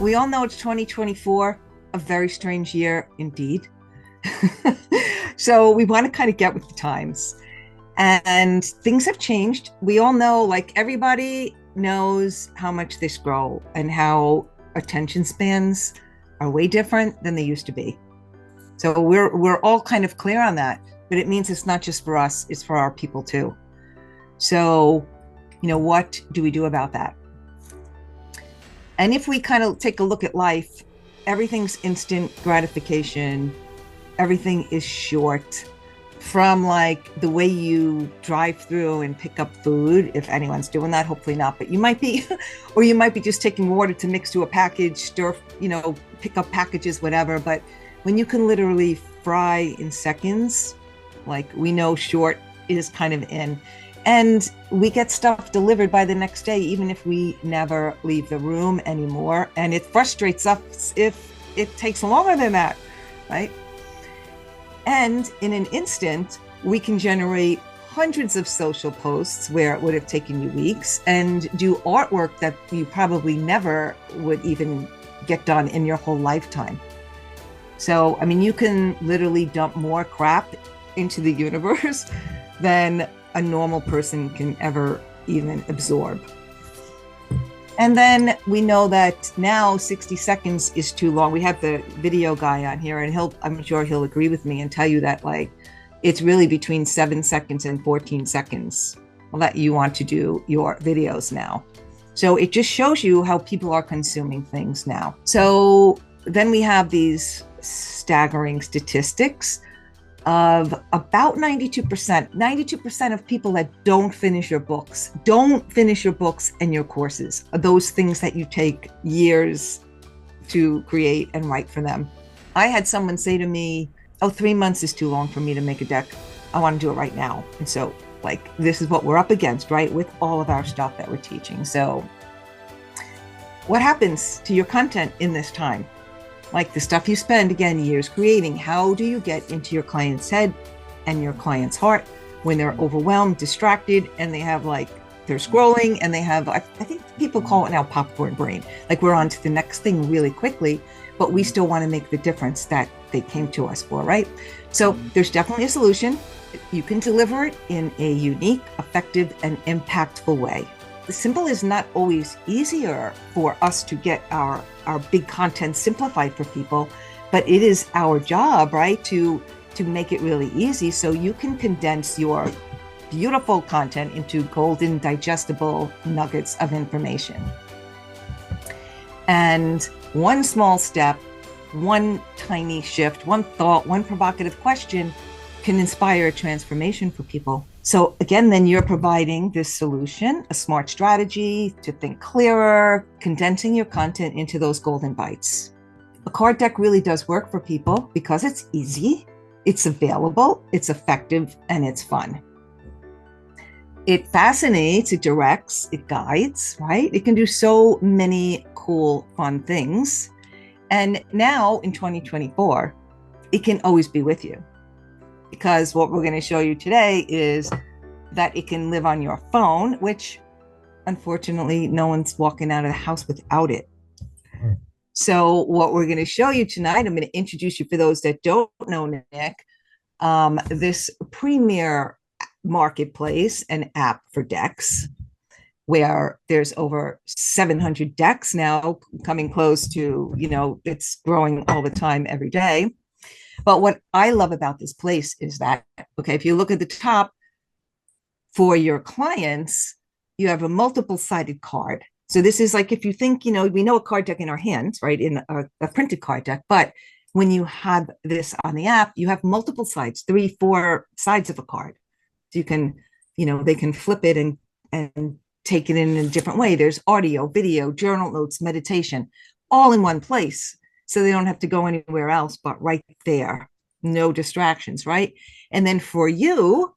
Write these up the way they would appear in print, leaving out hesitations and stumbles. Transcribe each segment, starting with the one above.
we all know it's 2024, a very strange year indeed. So we want to kind of get with the times. And things have changed. We all know, like everybody knows how much they scroll and how attention spans are way different than they used to be. So we're all kind of clear on that, but it means it's not just for us, it's for our people too. So, what do we do about that? And if we kind of take a look at life, everything's instant gratification, everything is short, from like the way you drive through and pick up food, if anyone's doing that, hopefully not, but you might be, or you might be just taking water to mix to a package, stir, pick up packages, whatever. But when you can literally fry in seconds, like we know short is kind of in. And we get stuff delivered by the next day, even if we never leave the room anymore. And it frustrates us if it takes longer than that, right? And in an instant, we can generate hundreds of social posts where it would have taken you weeks and do artwork that you probably never would even get done in your whole lifetime. So, I mean, you can literally dump more crap into the universe than a normal person can ever even absorb. And then we know that now 60 seconds is too long. We have the video guy on here, and I'm sure he'll agree with me and tell you that like it's really between 7 seconds and 14 seconds that you want to do your videos now. So it just shows you how people are consuming things now. So then we have these staggering statistics of about 92% of people that don't finish your books and your courses, those things that you take years to create and write for them. I had someone say to me, oh, 3 months is too long for me to make a deck. I want to do it right now. And so like, this is what we're up against, right? With all of our stuff that we're teaching. So what happens to your content in this time? Like the stuff you spend, again, years creating, how do you get into your client's head and your client's heart when they're overwhelmed, distracted, and they have like, they're scrolling and they have, I think people call it now popcorn brain. Like we're on to the next thing really quickly, but we still want to make the difference that they came to us for, right? So there's definitely a solution. You can deliver it in a unique, effective, and impactful way. The simple is not always easier for us to get our big content simplified for people, but it is our job, right, to make it really easy so you can condense your beautiful content into golden, digestible nuggets of information. And one small step, one tiny shift, one thought, one provocative question can inspire a transformation for people. So again, then you're providing this solution, a smart strategy to think clearer, condensing your content into those golden bites. A card deck really does work for people because it's easy, it's available, it's effective, and it's fun. It fascinates, it directs, it guides, right? It can do so many cool, fun things. And now in 2024, it can always be with you. Because what we're going to show you today is that it can live on your phone, which unfortunately no one's walking out of the house without it. So what we're going to show you tonight, I'm going to introduce you for those that don't know Nick, this premier marketplace and app for decks, where there's over 700 decks now, coming close to, it's growing all the time every day. But what I love about this place is that, okay, if you look at the top, for your clients, you have a multiple-sided card. So this is like, if you think, we know a card deck in our hands, right, in a printed card deck, but when you have this on the app, you have multiple sides, 3, 4 sides of a card. So you can, they can flip it and take it in a different way. There's audio, video, journal notes, meditation, all in one place. So they don't have to go anywhere else, but right there, no distractions, right? And then for you,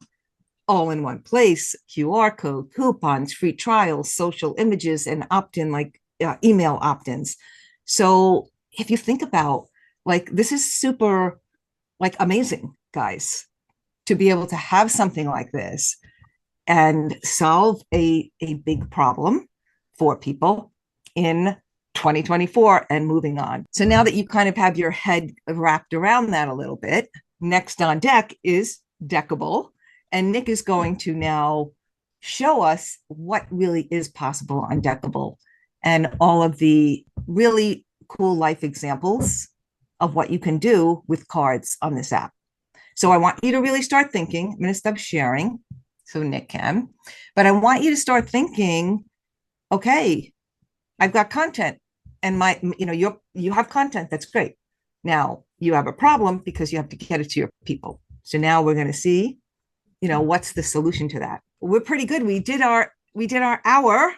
all in one place, QR code, coupons, free trials, social images, and opt-in, like email opt-ins. So if you think about, like, this is super, like, amazing, guys, to be able to have something like this and solve a big problem for people in 2024 and moving on. So now that you kind of have your head wrapped around that a little bit, next on deck is Deckible. And Nick is going to now show us what really is possible on Deckible and all of the really cool life examples of what you can do with cards on this app. So I want you to really start thinking. I'm going to stop sharing so Nick can, but I want you to start thinking, okay, I've got content and you have content. That's great. Now you have a problem because you have to get it to your people. So now we're going to see, what's the solution to that? We're pretty good. We did our hour.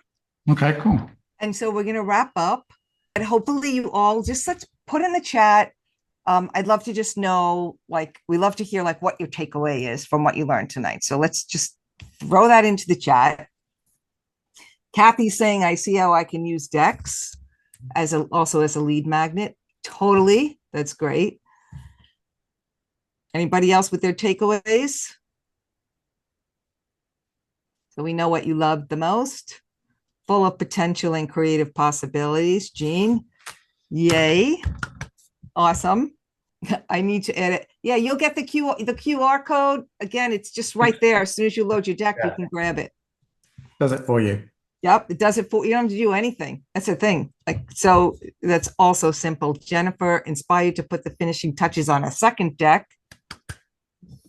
Okay, cool. And so we're going to wrap up, and hopefully you all let's put in the chat. I'd love to just know, we love to hear what your takeaway is from what you learned tonight. So let's just throw that into the chat. Kathy's saying, I see how I can use decks also as a lead magnet. Totally. That's great. Anybody else with their takeaways? So we know what you loved the most. Full of potential and creative possibilities. Jean, yay. Awesome. I need to edit. Yeah, you'll get the QR code. Again, it's just right there. As soon as you load your deck, you can grab it. Does it for you. Yep, it does it for you. You don't have to do anything. That's the thing. So that's also simple. Jennifer, inspired to put the finishing touches on a second deck.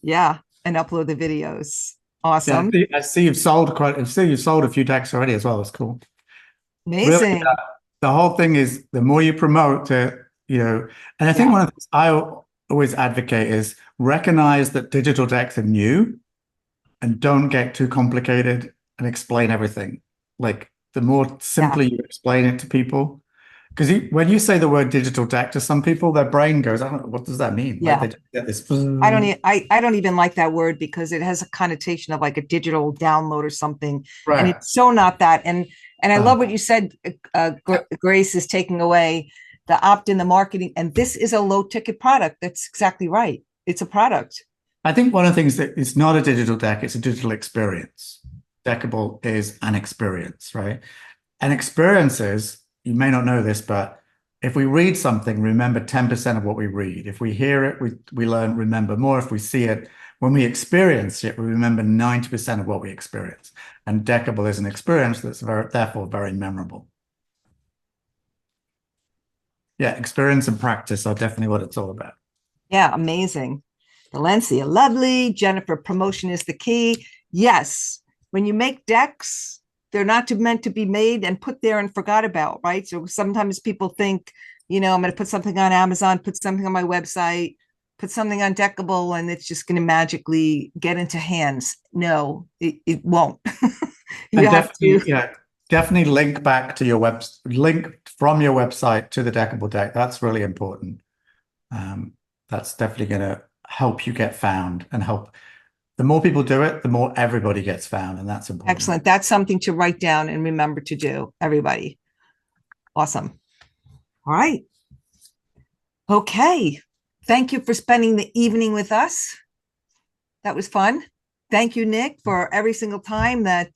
Yeah, and upload the videos. Awesome. Yeah, I see you've sold a few decks already as well. That's cool. Amazing. Really, the whole thing is the more you promote to, and I think one of the things I always advocate is recognize that digital decks are new and don't get too complicated and explain everything. The more simply you explain it to people, because when you say the word digital deck to some people, their brain goes, I don't know, what does that mean? Yeah. They just get this. I don't even like that word because it has a connotation of a digital download or something. Right. And it's so not that. And I love what you said, Grace is taking away the opt-in, the marketing, and this is a low ticket product. That's exactly right. It's a product. I think one of the things that it's not a digital deck, it's a digital experience. Deckible is an experience, right? And experiences, you may not know this, but if we read something, remember 10% of what we read. If we hear it, we remember more. If we see it, when we experience it, we remember 90% of what we experience. And Deckible is an experience that's therefore very memorable. Yeah, experience and practice are definitely what it's all about. Yeah, amazing. Valencia, lovely. Jennifer, promotion is the key. Yes, when you make decks, they're not meant to be made and put there and forgot about, right? So sometimes people think, I'm going to put something on Amazon, put something on my website, put something on Deckible, and it's just going to magically get into hands. No, it won't. You have to. Definitely link back to your link from your website to the Deckible deck. That's really important. That's definitely going to help you get found and help. The more people do it, the more everybody gets found, and that's important. Excellent. That's something to write down and remember to do, everybody. Awesome. All right. Okay. Thank you for spending the evening with us. That was fun. Thank you, Nick, for every single time that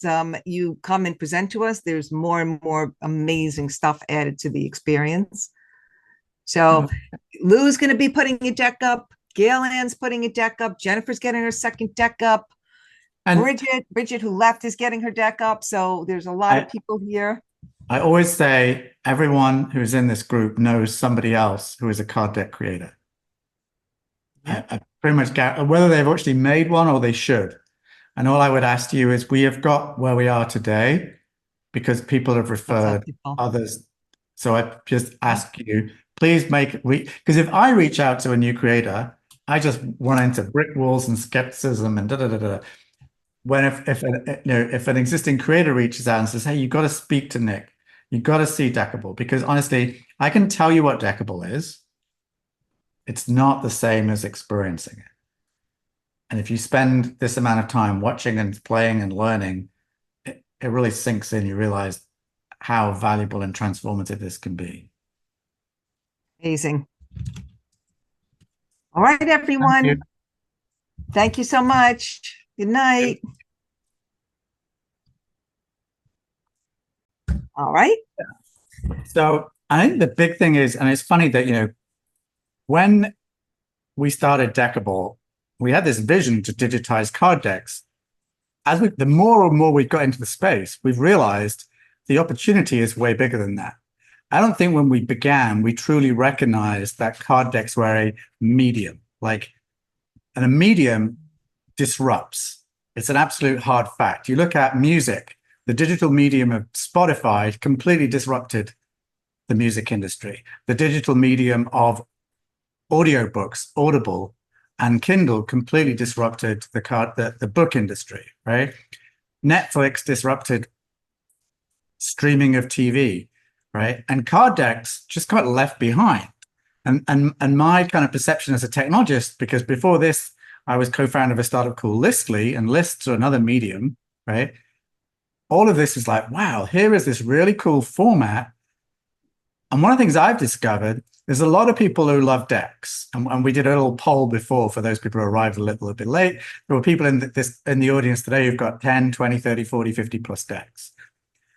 you come and present to us. There's more and more amazing stuff added to the experience. So Lou's going to be putting a deck up. Gail Ann's putting a deck up. Jennifer's getting her second deck up. And Bridget, who left, is getting her deck up. So there's a lot of people here. I always say everyone who's in this group knows somebody else who is a card deck creator. I pretty much get whether they've actually made one or they should. And all I would ask you is, we have got where we are today because people have referred others. So I just ask you, please because if I reach out to a new creator, I just run into brick walls and skepticism and When if an existing creator reaches out and says, hey, you've got to speak to Nick, you've got to see Deckible, because honestly, I can tell you what Deckible is. It's not the same as experiencing it. And if you spend this amount of time watching and playing and learning, it really sinks in. You realize how valuable and transformative this can be. Amazing. All right, everyone. Thank you so much. Good night. All right. So I think the big thing is, and it's funny that, when we started Deckible, we had this vision to digitize card decks. The more and more we've got into the space, we've realized the opportunity is way bigger than that. I don't think when we began, we truly recognized that card decks were a medium, and a medium disrupts. It's an absolute hard fact. You look at music, the digital medium of Spotify completely disrupted the music industry. The digital medium of audiobooks, Audible and Kindle completely disrupted the book industry, right? Netflix disrupted streaming of TV, right? And card decks just got left behind. And my kind of perception as a technologist, because before this, I was co-founder of a startup called Listly, and lists are another medium, right? All of this is like, wow, here is this really cool format. And one of the things I've discovered, there's a lot of people who love decks. And we did a little poll before for those people who arrived a little bit late. There were people in the audience today who've got 10, 20, 30, 40, 50 plus decks.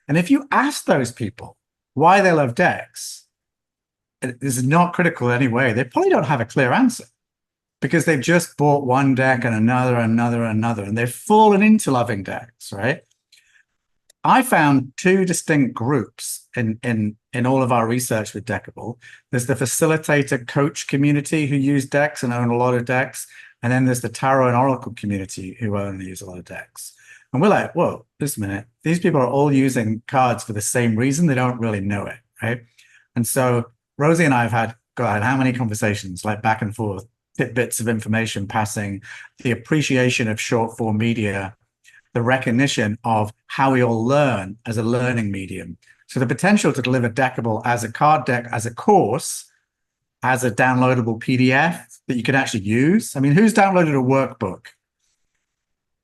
And if you ask those people why they love decks, this is not critical in any way. They probably don't have a clear answer because they've just bought one deck and another, and they've fallen into loving decks, right? I found two distinct groups in all of our research with Deckible. There's the facilitator coach community who use decks and own a lot of decks. And then there's the tarot and oracle community who own and use a lot of decks. And we're like, whoa, just a minute. These people are all using cards for the same reason. They don't really know it, right? And so Rosie and I have had, God, how many conversations, like back and forth, tidbits of information passing, the appreciation of short form media, the recognition of how we all learn as a learning medium. So the potential to deliver Deckible as a card deck, as a course, as a downloadable PDF that you can actually use. I mean, who's downloaded a workbook?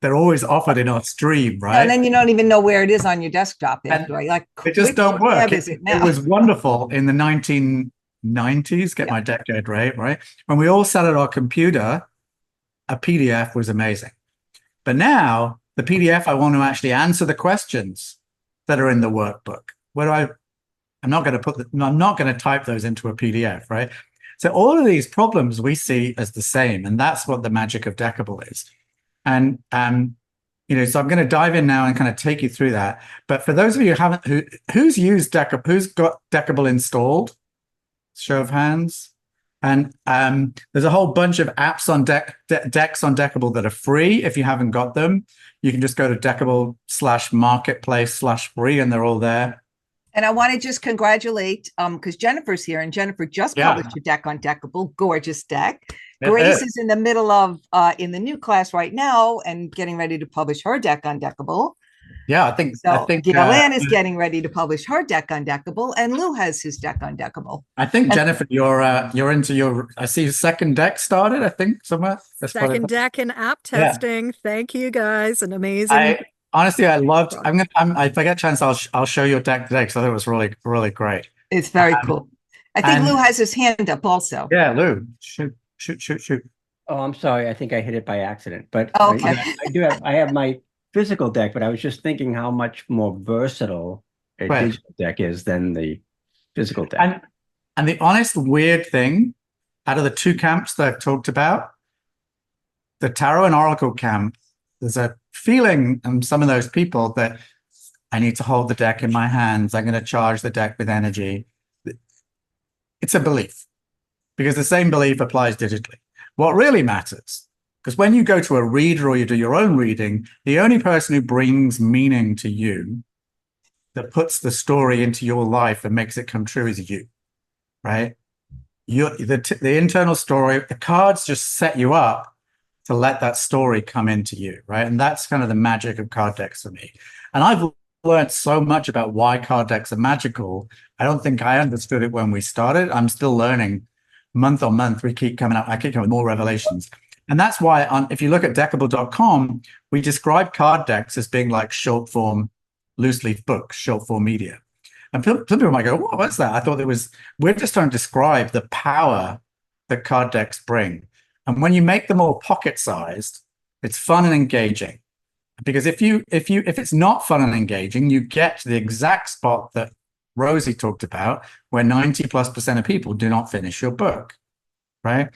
They're always offered in our stream, right? And then you don't even know where it is on your desktop. Right? Like, they just don't work. It was wonderful in the 1990s, get my decade right? When we all sat at our computer, a PDF was amazing. But now, the PDF, I want to actually answer the questions that are in the workbook. I'm not going to type those into a PDF, right? So all of these problems we see as the same, and that's what the magic of Deckible is. And so I'm going to dive in now and kind of take you through that. But for those of you who's used Deckible, who's got Deckible installed? Show of hands. And there's a whole bunch of apps on decks on Deckible that are free. If you haven't got them, you can just go to Deckible/marketplace/free, and they're all there. And I want to just congratulate, because Jennifer's here, and Jennifer just published a deck on Deckible, gorgeous deck. Grace is in the middle of in the new class right now and getting ready to publish her deck on Deckible. Yeah, I think Gillian is getting ready to publish her deck on Deckible, and Lou has his deck on Deckible. I think, Jennifer, you're into your, I see your second deck started, I think, somewhere. Second deck in app testing. Yeah. Thank you, guys. An amazing. Honestly, I loved. If I get a chance, I'll show you your deck today because I thought it was really, really great. It's very cool. I think Lou has his hand up also. Yeah, Lou, shoot. Oh, I'm sorry. I think I hit it by accident. But okay. I have my physical deck, but I was just thinking how much more versatile a digital deck is than the physical deck. And the honest weird thing, out of the two camps that I've talked about, the tarot and oracle camp, there's a feeling in some of those people that I need to hold the deck in my hands. I'm going to charge the deck with energy. It's a belief, because the same belief applies digitally. What really matters, because when you go to a reader or you do your own reading, the only person who brings meaning to you, that puts the story into your life and makes it come true, is you, right? The internal story, the cards just set you up to let that story come into you, right? And that's kind of the magic of card decks for me. And I've learned so much about why card decks are magical. I don't think I understood it when we started. I'm still learning. Month on month, I keep coming with more revelations. And that's why if you look at Deckible.com, we describe card decks as being like short form, loose leaf books, short form media. And some people might go, what's that? I thought we're just trying to describe the power that card decks bring. And when you make them all pocket sized, it's fun and engaging. Because if it's not fun and engaging, you get to the exact spot that Rosie talked about, where 90+% of people do not finish your book, right?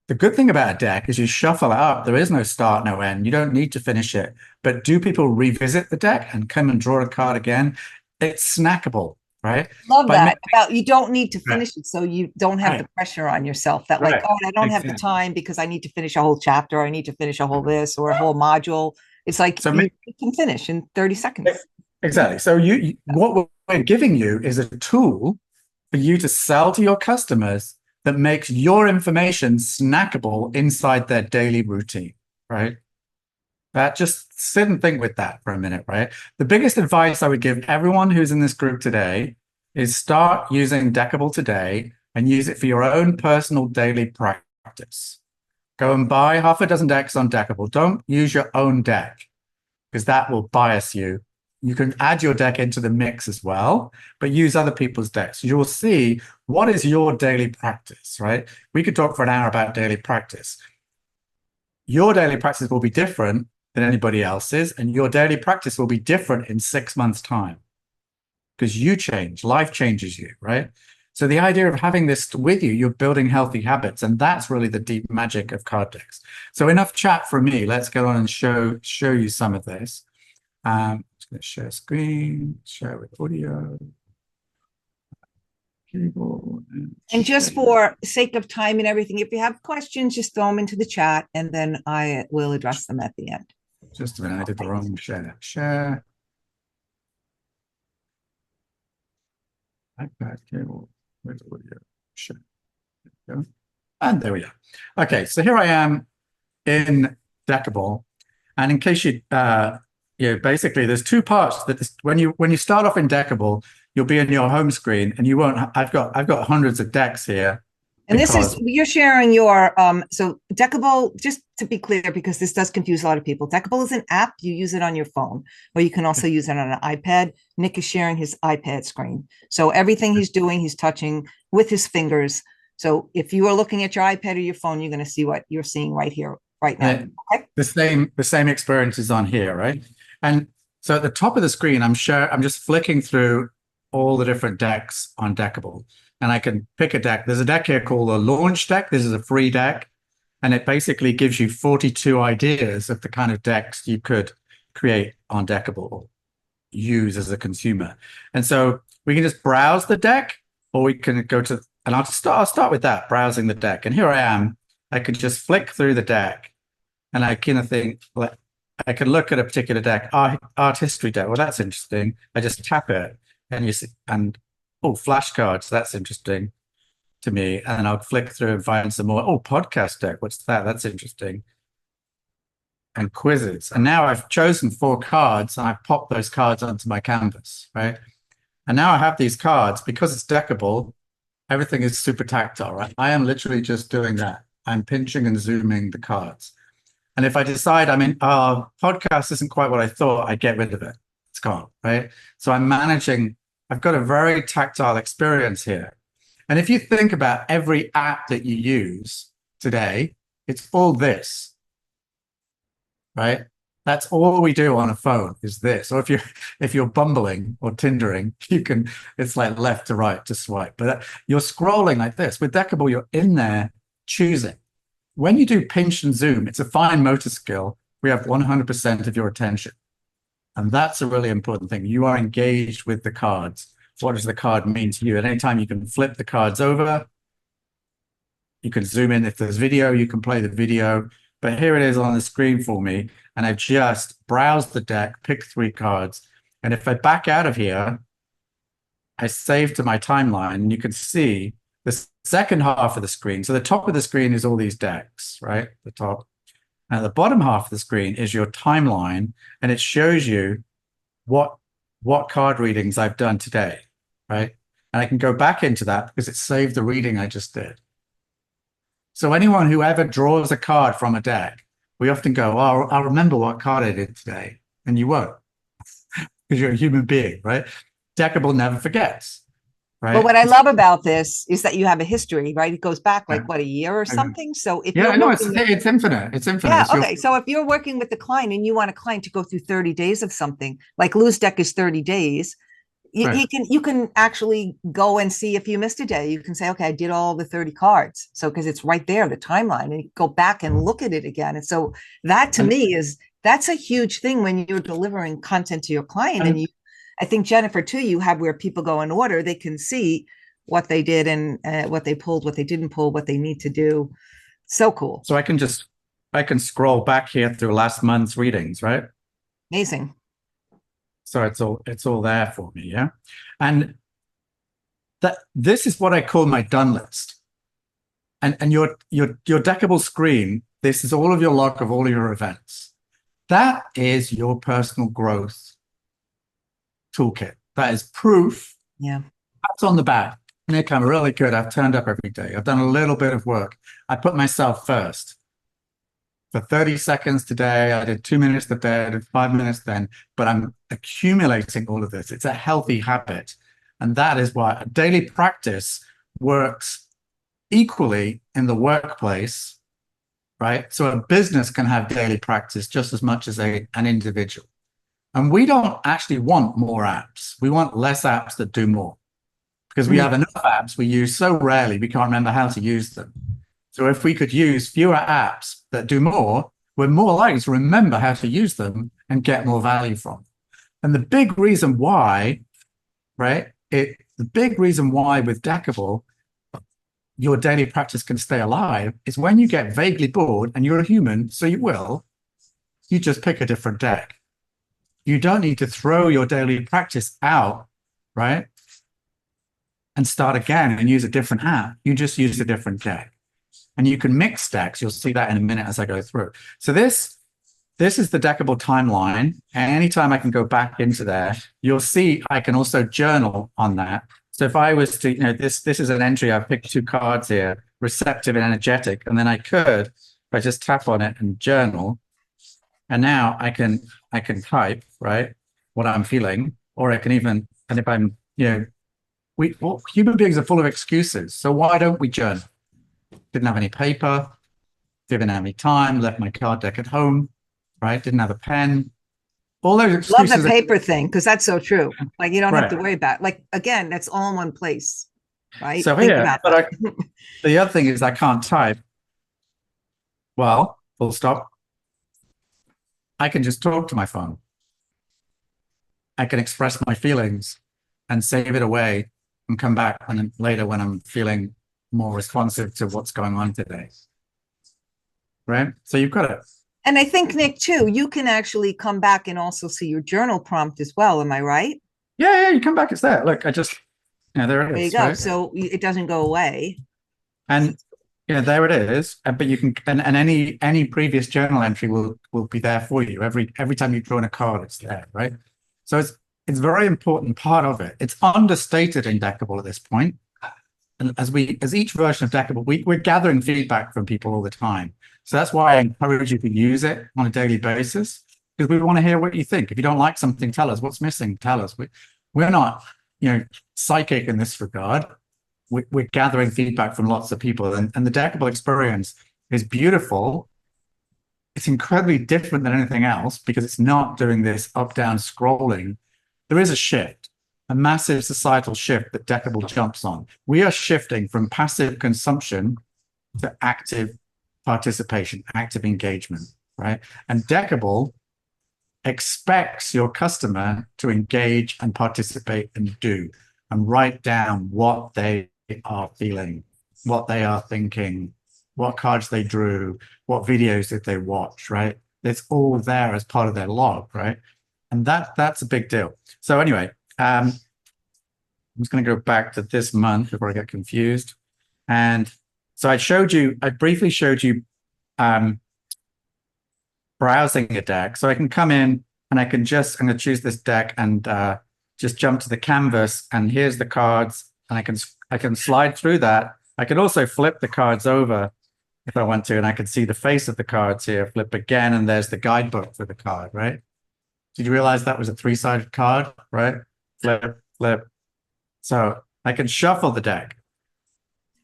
The good thing about a deck is you shuffle it up. There is no start, no end. You don't need to finish it. But do people revisit the deck and come and draw a card again? It's snackable, right? Love that about you don't need to finish it, so you don't have the pressure on yourself that like, oh, I don't have the time because I need to finish a whole chapter, or I need to finish a whole this or a whole module. It's like you can finish in 30 seconds. Exactly. So what we're giving you is a tool for you to sell to your customers that makes your information snackable inside their daily routine, right? Just sit and think with that for a minute, right? The biggest advice I would give everyone who's in this group today is start using Deckible today and use it for your own personal daily practice. Go and buy half a dozen decks on Deckible. Don't use your own deck because that will bias you. You can add your deck into the mix as well, but use other people's decks. You will see what is your daily practice, right? We could talk for an hour about daily practice. Your daily practice will be different than anybody else's, and your daily practice will be different in 6 months' time because you change, life changes you, right? So the idea of having this with you, you're building healthy habits, and that's really the deep magic of card decks. So enough chat from me. Let's go on and show you some of this. I'm just going to share screen, share with audio. Keyboard, and just for sake of time and everything, if you have questions, just throw them into the chat, and then I will address them at the end. Just a minute, I did the wrong share. Share. iPad cable. Where's audio? Share. There we go. And there we are. Okay, so here I am in Deckible, and in case you, basically there's two parts that this, when you start off in Deckible, you'll be in your home screen, and you won't. I've got hundreds of decks here. And this is, you're sharing your, so Deckible, just to be clear, because this does confuse a lot of people, Deckible is an app. You use it on your phone, or you can also use it on an iPad. Nick is sharing his iPad screen. So everything he's doing, he's touching with his fingers. So if you are looking at your iPad or your phone, you're going to see what you're seeing right here, right now. Okay? The same experience is on here, right? And so at the top of the screen, I'm just flicking through all the different decks on Deckible. And I can pick a deck. There's a deck here called a launch deck. This is a free deck. And it basically gives you 42 ideas of the kind of decks you could create on Deckible or use as a consumer. And so we can just browse the deck, or we can go to, and I'll start with that, browsing the deck. And here I am. I can just flick through the deck, and I kind of think, I can look at a particular deck, art history deck. Well, that's interesting. I just tap it, and you see, and oh, flashcards, that's interesting to me. And then I'll flick through and find some more. Oh, podcast deck, what's that? That's interesting. And quizzes. And now I've chosen 4 cards, and I've popped those cards onto my canvas, right? And now I have these cards. Because it's Deckible, everything is super tactile, right? I am literally just doing that. I'm pinching and zooming the cards. And if I decide, podcast isn't quite what I thought, I get rid of it. It's gone, right? So I'm managing. I've got a very tactile experience here. And if you think about every app that you use today, it's all this, right? That's all we do on a phone is this. Or if you're bumbling or Tindering, it's like left to right to swipe. But you're scrolling like this. With Deckible, you're in there choosing. When you do pinch and zoom, it's a fine motor skill. We have 100% of your attention. And that's a really important thing. You are engaged with the cards. What does the card mean to you? At any time, you can flip the cards over. You can zoom in. If there's video, you can play the video. But here it is on the screen for me. And I've just browsed the deck, picked 3 cards. And if I back out of here, I save to my timeline. And you can see the second half of the screen. So the top of the screen is all these decks, right? The top. And the bottom half of the screen is your timeline, and it shows you what card readings I've done today, right? And I can go back into that because it saved the reading I just did. So anyone who ever draws a card from a deck, we often go, oh, I'll remember what card I did today. And you won't because you're a human being, right? Deckible never forgets. Right. But what I love about this is that you have a history, right? It goes back like what, a year or something. So if I know it's infinite. It's infinite. Yeah. Okay. So if you're working with the client and you want a client to go through 30 days of something, like Lou's deck is 30 days, Right. You can actually go and see if you missed a day. You can say, okay, I did all the 30 cards. So because it's right there, the timeline, and you go back and look at it again. And so that to me that's a huge thing when you're delivering content to your client. And I think Jennifer too, you have where people go in order, they can see what they did and what they pulled, what they didn't pull, what they need to do. So cool. So I can scroll back here through last month's readings, right? Amazing. So it's all there for me, yeah. And this is what I call my done list. And your Deckible screen, this is all of your log of all your events. That is your personal growth toolkit. That is proof. Yeah. That's on the back. Nick, I'm really good. I've turned up every day. I've done a little bit of work. I put myself first. For 30 seconds today, I did 2 minutes today, I did 5 minutes then, but I'm accumulating all of this. It's a healthy habit. And that is why daily practice works equally in the workplace, right? So a business can have daily practice just as much as an individual. And we don't actually want more apps. We want less apps that do more. Because we have enough apps we use so rarely, we can't remember how to use them. So if we could use fewer apps that do more, we're more likely to remember how to use them and get more value from them. And the big reason why, right, the big reason why with Deckible, your daily practice can stay alive is when you get vaguely bored, and you're a human, so you will, you just pick a different deck. You don't need to throw your daily practice out, right, and start again and use a different app. You just use a different deck. And you can mix decks. You'll see that in a minute as I go through. So this is the Deckible timeline. And anytime I can go back into there, you'll see I can also journal on that. So if I was to, this is an entry. I've picked 2 cards here, receptive and energetic. And then I could, if I just tap on it and journal, and now I can type, right, what I'm feeling, or I can even, and if I'm, human beings are full of excuses. So why don't we journal? Didn't have any paper, didn't have any time, left my card deck at home, right? Didn't have a pen. All those excuses. Love the paper thing, because that's so true. Like you don't have to worry about it. Like again, that's all in one place, right? So here, but the other thing is I can't type. Well, full stop. I can just talk to my phone. I can express my feelings and save it away and come back and then later when I'm feeling more responsive to what's going on today. Right? So you've got it. And I think, Nick, too, you can actually come back and also see your journal prompt as well. Am I right? Yeah, you come back, it's there. Look, I just, there it is. There you go. Right? So it doesn't go away. And there it is. But you can, and any previous journal entry will be there for you. Every time you draw in a card, it's there, right? So it's a very important part of it. It's understated in Deckible at this point. And as each version of Deckible, we're gathering feedback from people all the time. So that's why I encourage you to use it on a daily basis, because we want to hear what you think. If you don't like something, tell us what's missing. Tell us. We're not, psychic in this regard. We're gathering feedback from lots of people, and the Deckible experience is beautiful. It's incredibly different than anything else because it's not doing this up-down scrolling. There is a shift. A massive societal shift that Deckible jumps on. We are shifting from passive consumption to active participation, active engagement, right? And Deckible expects your customer to engage and participate and do and write down what they are feeling, what they are thinking, what cards they drew, what videos did they watch, right? It's all there as part of their log, right? And that's a big deal. So anyway, I'm just going to go back to this month before I get confused. And so I briefly showed you browsing a deck. So I can come in and I'm going to choose this deck and just jump to the canvas. And here's the cards. And I can slide through that. I can also flip the cards over if I want to, and I can see the face of the cards here, flip again, and there's the guidebook for the card, right? Did you realize that was a 3-sided card, right? Flip, flip. So I can shuffle the deck.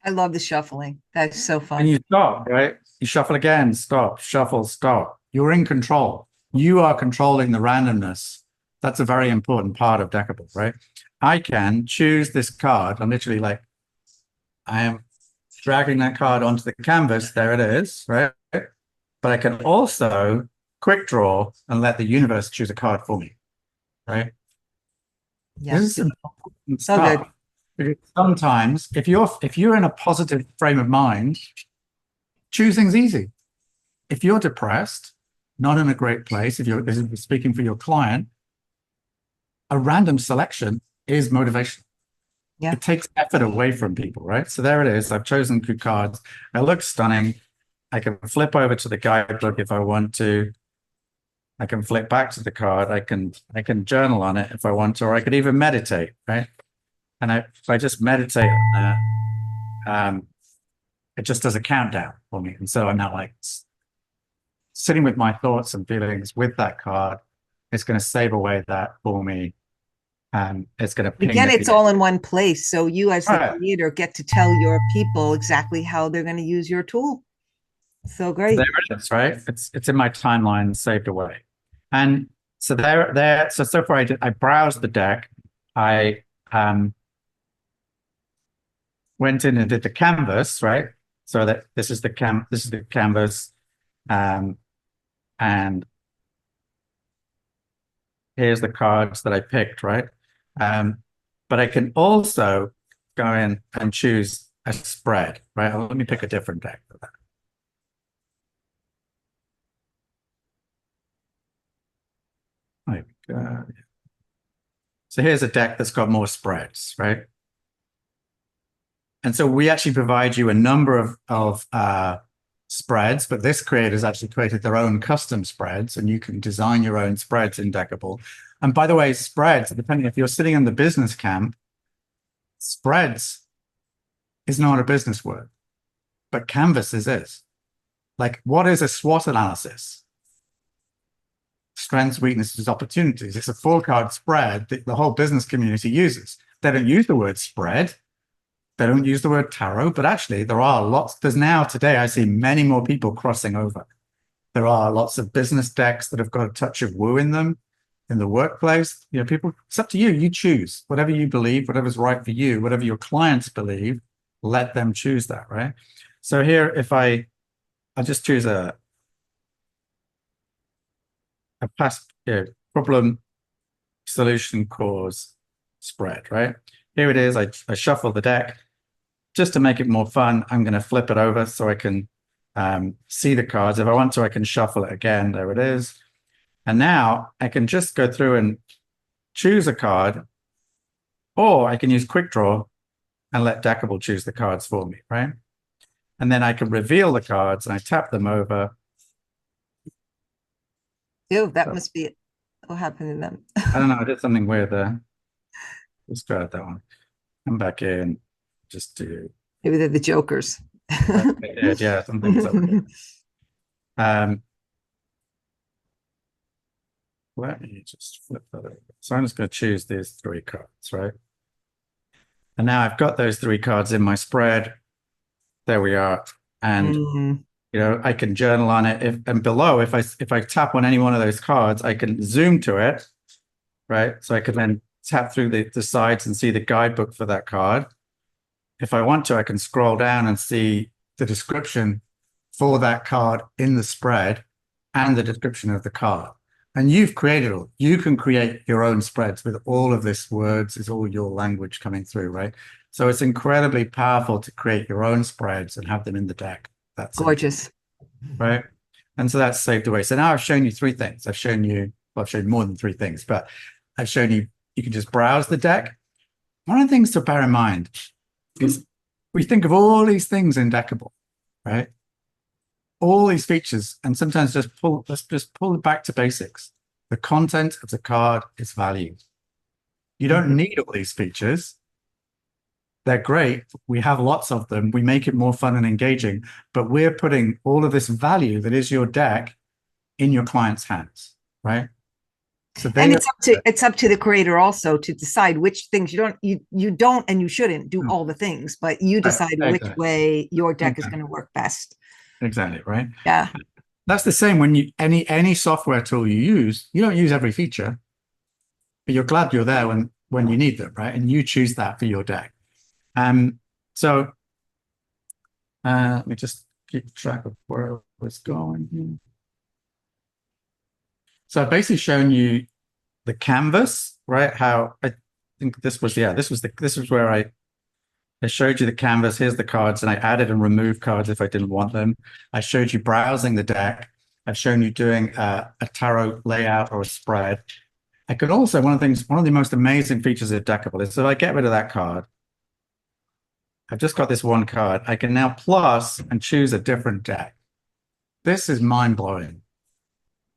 I love the shuffling. That's so fun. And you stop, right? You shuffle again, stop, shuffle, stop. You're in control. You are controlling the randomness. That's a very important part of Deckible, right? I can choose this card. I'm literally like, I am dragging that card onto the canvas. There it is, right? But I can also quick draw and let the universe choose a card for me, right? Yeah. This is important So good. stuff. Because sometimes if you're in a positive frame of mind, choosing's easy. If you're depressed, not in a great place, this is speaking for your client, a random selection is motivation. Yeah. It takes effort away from people, right? So there it is. I've chosen two cards. It looks stunning. I can flip over to the guidebook if I want to. I can flip back to the card. I can journal on it if I want to, or I could even meditate, right? And if I just meditate on that, it just does a countdown for me. And so I'm now like sitting with my thoughts and feelings with that card. It's going to save away that for me. And it's going to ping Again, it's all in one place. So you as the Right. creator get to tell your people exactly how they're going to use your tool. So great. There it is, right? It's in my timeline saved away. And so so far I browsed the deck. I went in and did the canvas, right? So that this is the canvas. And here's the cards that I picked, right? But I can also go in and choose a spread, right? Let me pick a different deck for that. There we go. So here's a deck that's got more spreads, right? And so we actually provide you a number of spreads, but this creator's actually created their own custom spreads, and you can design your own spreads in Deckible. And by the way, spreads, depending if you're sitting in the business camp, spreads is not a business word, but canvases is. Like, what is a SWOT analysis? Strengths, weaknesses, opportunities. It's a 4-card spread that the whole business community uses. They don't use the word spread. They don't use the word tarot, but actually there are lots. Today, I see many more people crossing over. There are lots of business decks that have got a touch of woo in them in the workplace. You know, people, it's up to you. You choose whatever you believe, whatever's right for you, whatever your clients believe, let them choose that, right? So here, if I'll just choose a past problem, solution, cause, spread, right? Here it is. I shuffle the deck. Just to make it more fun, I'm going to flip it over so I can see the cards. If I want to, I can shuffle it again. There it is. And now I can just go through and choose a card, or I can use quick draw and let Deckible choose the cards for me, right? And then I can reveal the cards and I tap them over. Ew, that must be what happened to them. I don't know. I did something weird there. Let's try out that one. Come back in. Just do. Maybe they're the jokers. Yeah, something's up there. Let me just flip that over. So I'm just going to choose these 3 cards, right? And now I've got those 3 cards in my spread. There we are. And you know, I can journal on it. And below, if I tap on any one of those cards, I can zoom to it, right? So I can then tap through the sides and see the guidebook for that card. If I want to, I can scroll down and see the description for that card in the spread and the description of the card. And you've created all. You can create your own spreads with all of this words, is all your language coming through, right? So it's incredibly powerful to create your own spreads and have them in the deck. That's gorgeous. Right? And so that's saved away. So now I've shown you 3 things. I've shown more than 3 things, but I've shown you can just browse the deck. One of the things to bear in mind is we think of all these things in Deckible, right? All these features, and sometimes let's just pull it back to basics. The content of the card is value. You don't need all these features. They're great. We have lots of them. We make it more fun and engaging, but we're putting all of this value that is your deck in your client's hands, right? So and it's up to the creator also to decide which things you don't and you shouldn't do all the things, but you decide which way your deck is going to work best. Exactly, right? Yeah. That's the same when you any software tool you use, you don't use every feature, but you're glad you're there when you need them, right? And you choose that for your deck. So let me just keep track of where I was going here. So I've basically shown you the canvas, right? How I think this was, this was where I showed you the canvas. Here's the cards, and I added and removed cards if I didn't want them. I showed you browsing the deck. I've shown you doing a tarot layout or a spread. I could also, one of the most amazing features of Deckible is if I get rid of that card, I've just got this one card. I can now plus and choose a different deck. This is mind blowing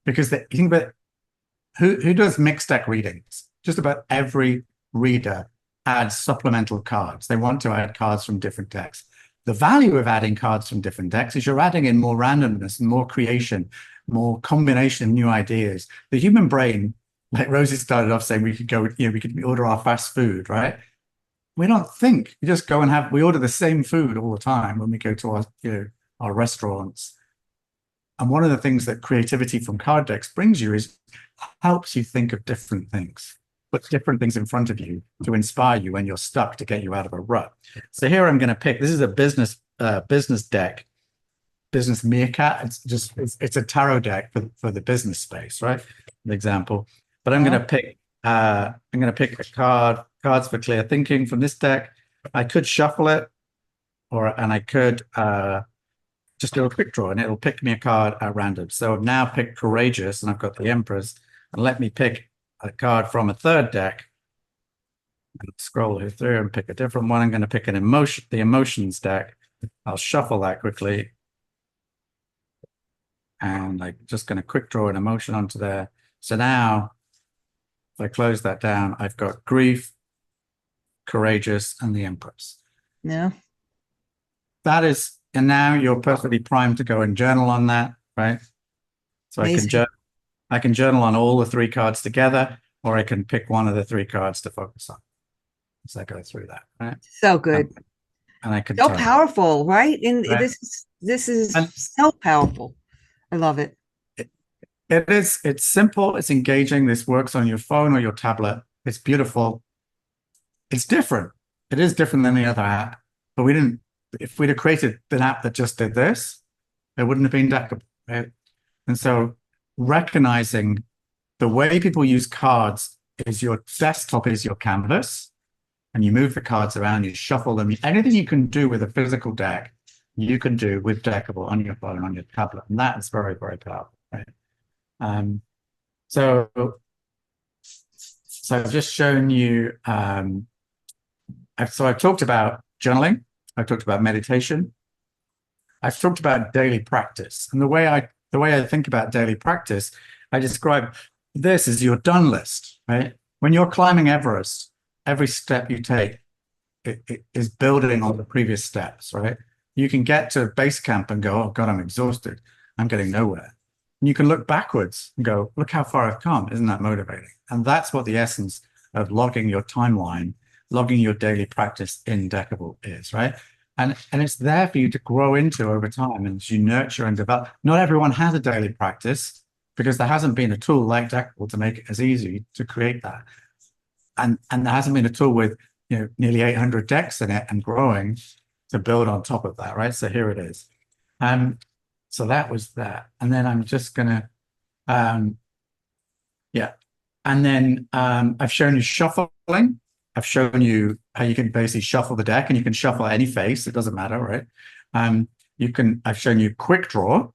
because you think about who does mixed deck readings? Just about every reader adds supplemental cards. They want to add cards from different decks. The value of adding cards from different decks is you're adding in more randomness and more creation, more combination of new ideas. The human brain, like Rosie started off saying, we could go, we could order our fast food, right? We don't think. We just go and we order the same food all the time when we go to our restaurants. And one of the things that creativity from card decks brings you is helps you think of different things, put different things in front of you to inspire you when you're stuck, to get you out of a rut. So here I'm going to pick, this is a business deck, business meerkat. It's a tarot deck for the business space, right? An example. But I'm going to pick a cards for clear thinking from this deck. I could shuffle it, and I could just do a quick draw, and it'll pick me a card at random. So I've now picked Courageous, and I've got the Empress, and let me pick a card from a third deck. And scroll here through and pick a different one. I'm going to pick the Emotions deck. I'll shuffle that quickly, and I'm just going to quick draw an emotion onto there. So now, if I close that down, I've got Grief, Courageous, and the Empress. Yeah. That is, and now you're perfectly primed to go and journal on that, right? So I can journal on all the 3 cards together, or I can pick one of the 3 cards to focus on. So I go through that, right? So good. And I can so powerful, right? And right? this is so powerful. I love it. It is. It's simple. It's engaging. This works on your phone or your tablet. It's beautiful. It's different. It is different than the other app. But we didn't. If we'd have created an app that just did this, it wouldn't have been Deckible, right? And so recognizing the way people use cards is your desktop is your canvas, and you move the cards around, you shuffle them. Anything you can do with a physical deck, you can do with Deckible on your phone, on your tablet, and that is very, very powerful, right? So I've just shown you. So I've talked about journaling. I've talked about meditation. I've talked about daily practice, and the way I think about daily practice, I describe this as your done list, right? When you're climbing Everest, every step you take it is building on the previous steps, right? You can get to base camp and go, oh God, I'm exhausted. I'm getting nowhere. And you can look backwards and go, look how far I've come. Isn't that motivating? And that's what the essence of logging your timeline, logging your daily practice in Deckible is, right? And it's there for you to grow into over time, and as you nurture and develop. Not everyone has a daily practice because there hasn't been a tool like Deckible to make it as easy to create that. And there hasn't been a tool with nearly 800 decks in it and growing to build on top of that, right? So here it is. So that was that. And then I'm just gonna, and then I've shown you shuffling. I've shown you how you can basically shuffle the deck, and you can shuffle any face. It doesn't matter, right? I've shown you quick draw.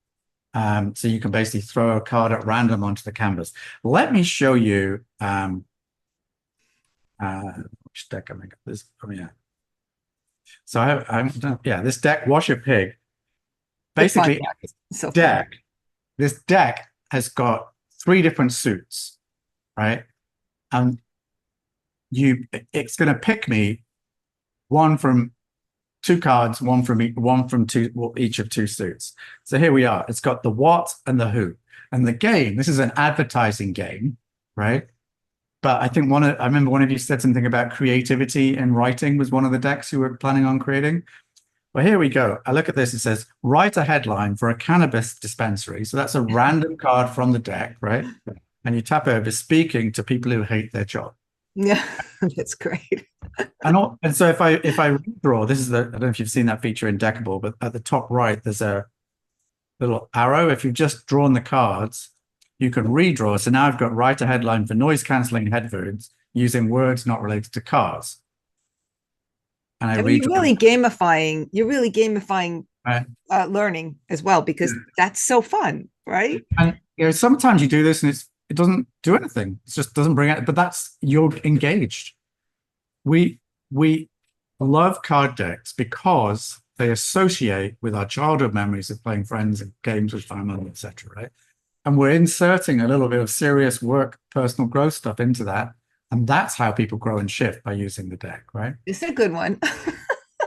So you can basically throw a card at random onto the canvas. Let me show you which deck am I got this? Oh yeah. So I'm this deck, Wash Your Pig. Basically, this deck has got 3 different suits, right? And it's going to pick me one from 2 cards, one from each of 2 suits. So here we are. It's got the what and the who. And the game, this is an advertising game, right? But I think I remember one of you said something about creativity and writing was one of the decks you were planning on creating. Well, here we go. I look at this. It says, write a headline for a cannabis dispensary. So that's a random card from the deck, right? And you tap over, speaking to people who hate their job. Yeah, that's great. And so if I redraw, this is the, I don't know if you've seen that feature in Deckible, but at the top right, there's a little arrow. If you've just drawn the cards, you can redraw. So now I've got write a headline for noise cancelling headphones using words not related to cars. And I mean, redraw. you're really gamifying Right? learning as well, because that's so fun, right? And sometimes you do this and it doesn't do anything. It just doesn't bring it, but that's, you're engaged. We love card decks because they associate with our childhood memories of playing friends and games with family, etc. Right? And we're inserting a little bit of serious work, personal growth stuff into that. And that's how people grow and shift, by using the deck, right? It's a good one.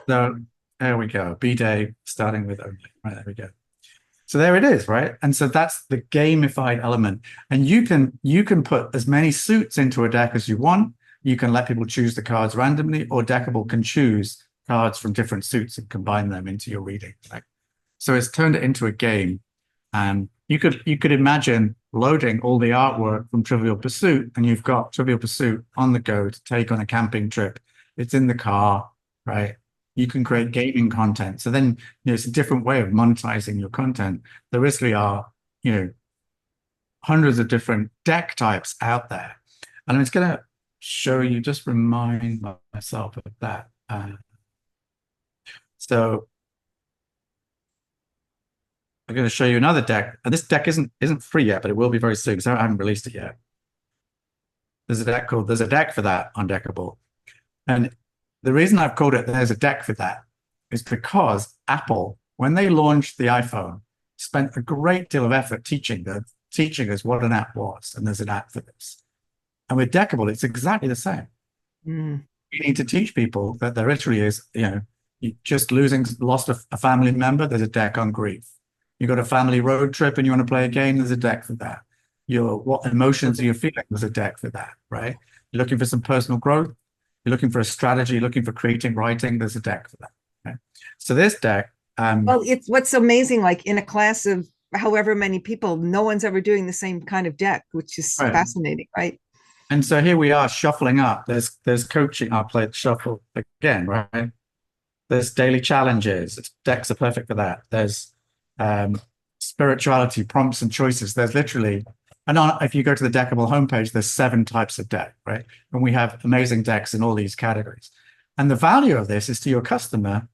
So there we go. B-Day starting with only. Right, there we go. So there it is, right? And so that's the gamified element. And you can put as many suits into a deck as you want. You can let people choose the cards randomly, or Deckible can choose cards from different suits and combine them into your reading, right? So it's turned it into a game. And you could imagine loading all the artwork from Trivial Pursuit, and you've got Trivial Pursuit on the go to take on a camping trip. It's in the car, right? You can create gaming content. So then, it's a different way of monetizing your content. There really are, hundreds of different deck types out there. And I'm just going to show you, just remind myself of that. So I'm going to show you another deck. And this deck isn't free yet, but it will be very soon, because I haven't released it yet. There's a deck for that on Deckible. And the reason I've called it There's a Deck for That is because Apple, when they launched the iPhone, spent a great deal of effort teaching us what an app was, and there's an app for this. And with Deckible, it's exactly the same. You need to teach people that there literally is, you just lost a family member, there's a deck on grief. You got a family road trip and you want to play a game, there's a deck for that. What emotions are you feeling? There's a deck for that, right? You're looking for some personal growth, you're looking for a strategy, looking for creating writing, there's a deck for that. Okay? So this deck, well, it's what's amazing, like in a class of however many people, no one's ever doing the same kind of deck, which is fascinating, right? And so here we are shuffling up. There's coaching. I'll play the shuffle again, right? There's daily challenges. Decks are perfect for that. There's spirituality, prompts and choices. There's literally, and if you go to the Deckible homepage, there's 7 types of deck, right? And we have amazing decks in all these categories. And the value of this is to your customer,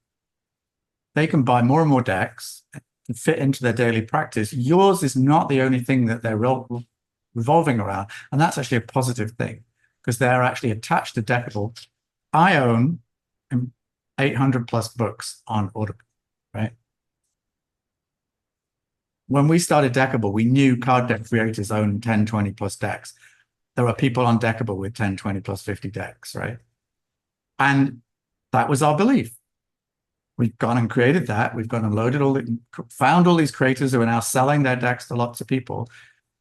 they can buy more and more decks and fit into their daily practice. Yours is not the only thing that they're revolving around. And that's actually a positive thing, because they're actually attached to Deckible. I own 800 plus books on Audible, right? When we started Deckible, we knew card deck creators own 10, 20 plus decks. There are people on Deckible with 10, 20 plus 50 decks, right? And that was our belief. We've gone and created that. We've gone and found all these creators who are now selling their decks to lots of people.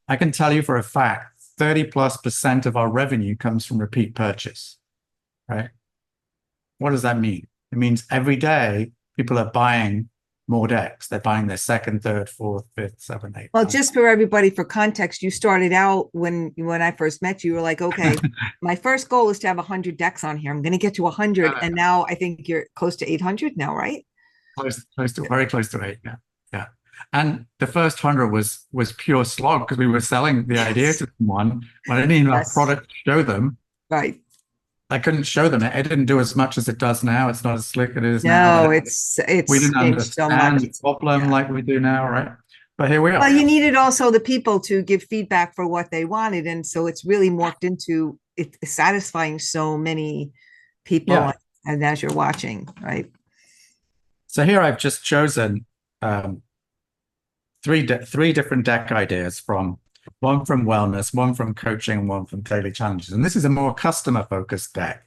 I can tell you for a fact, 30+% of our revenue comes from repeat purchase, right? What does that mean? It means every day people are buying more decks. They're buying their 2nd, 3rd, 4th, 5th, 7th, 8th. Well, just for everybody, for context, you started out when I first met you, you were like, okay, my first goal is to have 100 decks on here. I'm going to get to 100. And now I think you're close to 800 now, right? Very close to 8. Yeah. And the first 100 was pure slog, because we were selling the idea to someone, but I didn't even have product to show them. Right. I couldn't show them. It didn't do as much as it does now. It's not as slick as it is now. No, it's we didn't understand so the problem like we do now, right? But here we are. Well, you needed also the people to give feedback for what they wanted, and so it's really morphed into it satisfying so many people, and as you're watching, right? So here I've just chosen 3 different deck ideas, one from wellness, one from coaching, and one from daily challenges. And this is a more customer-focused deck.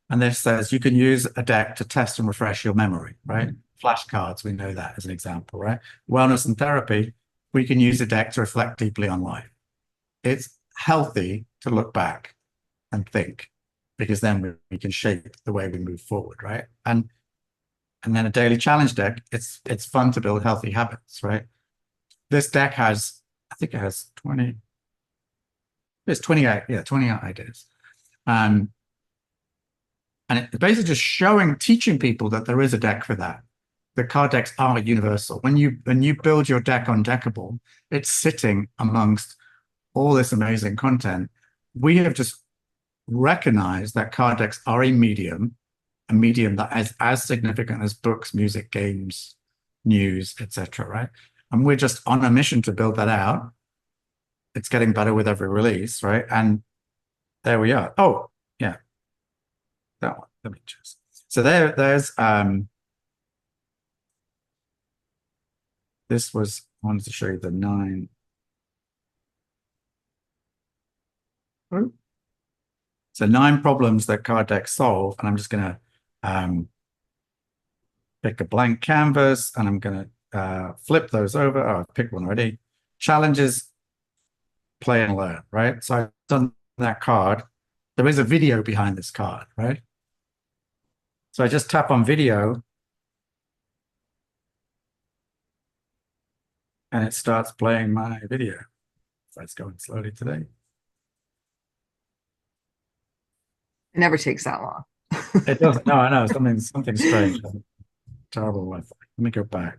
And this says you can use a deck to test and refresh your memory, right? Flashcards, we know that as an example, right? Wellness and therapy, we can use a deck to reflect deeply on life. It's healthy to look back and think, because then we can shape the way we move forward, right? And then a daily challenge deck, it's fun to build healthy habits, right? This deck has, I think it has 20 ideas. And it's basically just teaching people that there is a deck for that. The card decks are universal. When you build your deck on Deckible, it's sitting amongst all this amazing content. We have just recognized that card decks are a medium that is as significant as books, music, games, news, etc. Right? And we're just on a mission to build that out. It's getting better with every release, right? And there we are. Oh, yeah. That one. Let me choose. So there's this was, I wanted to show you the 9. So 9 problems that card decks solve, and I'm just gonna pick a blank canvas, and I'm gonna flip those over. Oh, I've picked one already. Challenges, play and learn, right? So I've done that card. There is a video behind this card, right? So I just tap on video and it starts playing my video. So it's going slowly today. It never takes that long. It doesn't. No, I know something strange. Terrible Wi-Fi. Let me go back.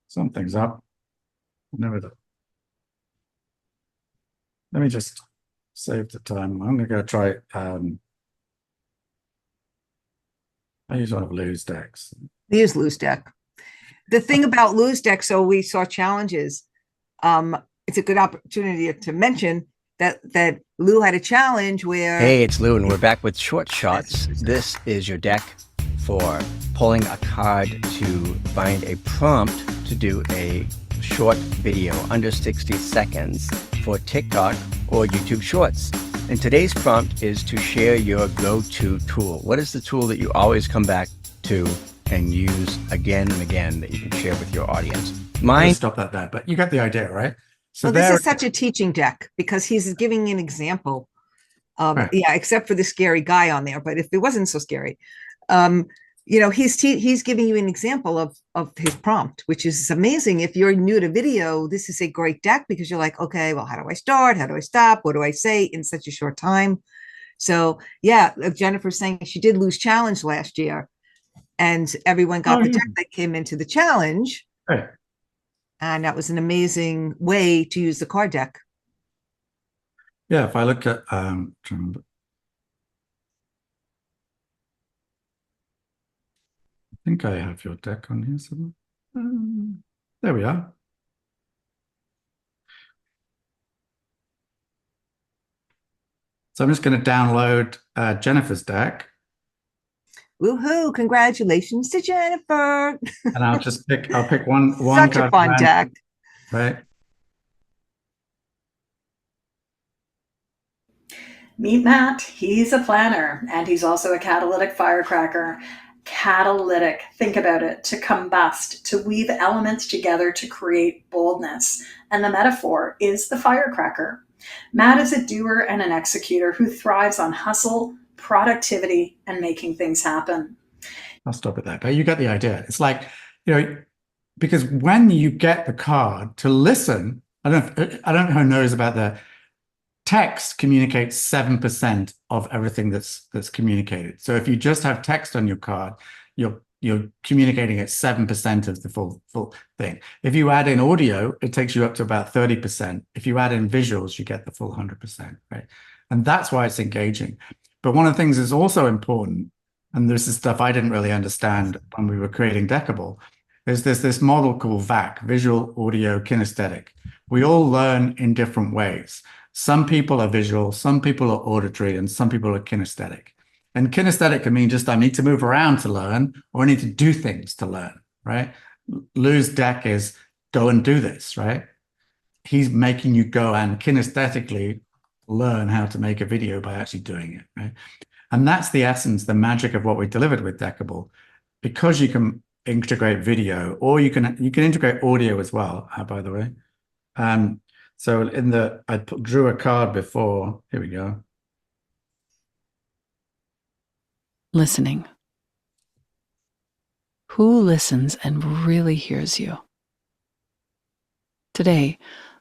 Something's up. Never do. Let me just save the time. I'm gonna go try. I use one of Lou's decks. We use Lou's deck. The thing about Lou's deck, so we saw challenges. It's a good opportunity to mention that Lou had a challenge where. Hey, it's Lou, and we're back with Short Shots. This is your deck for pulling a card to find a prompt to do a short video under 60 seconds for TikTok or YouTube Shorts. And today's prompt is to share your go-to tool. What is the tool that you always come back to and use again and again that you can share with your audience? Mine. Stop that there, but you got the idea, right? So well, this is such a teaching deck because he's giving an example. Right. Yeah, except for the scary guy on there. But if it wasn't so scary, he's giving you an example of his prompt, which is amazing. If you're new to video, this is a great deck because you're like, okay, well, how do I start? How do I stop? What do I say in such a short time? So yeah, Jennifer's saying she did lose challenge last year, and everyone got the deck that came into the challenge. Right. And that was an amazing way to use the card deck. Yeah, if I look at I think I have your deck on here somewhere. There we are. So I'm just going to download Jennifer's deck. Woohoo! Congratulations to Jennifer. And I'll pick one Such a fun deck. Right. Meet Matt. He's a planner and he's also a catalytic firecracker. Catalytic, think about it, to combust, to weave elements together to create boldness. And the metaphor is the firecracker. Matt is a doer and an executor who thrives on hustle, productivity, and making things happen. I'll stop at that, but you get the idea. It's like, because when you get the card to listen, I don't know who knows about the text communicates 7% of everything that's communicated. So if you just have text on your card, you're communicating at 7% of the full thing. If you add in audio, it takes you up to about 30%. If you add in visuals, you get the full 100%, right? And that's why it's engaging. But one of the things that's also important, and this is stuff I didn't really understand when we were creating Deckible, is there's this model called VAC, visual, audio, kinesthetic. We all learn in different ways. Some people are visual, some people are auditory, and some people are kinesthetic. And kinesthetic can mean just I need to move around to learn, or I need to do things to learn, right? Lou's deck is go and do this, right? He's making you go and kinesthetically learn how to make a video by actually doing it, right? And that's the essence, the magic of what we delivered with Deckible, because you can integrate video, or you can integrate audio as well, by the way. So I drew a card before. Here we go. Listening. Who listens and really hears you? Today,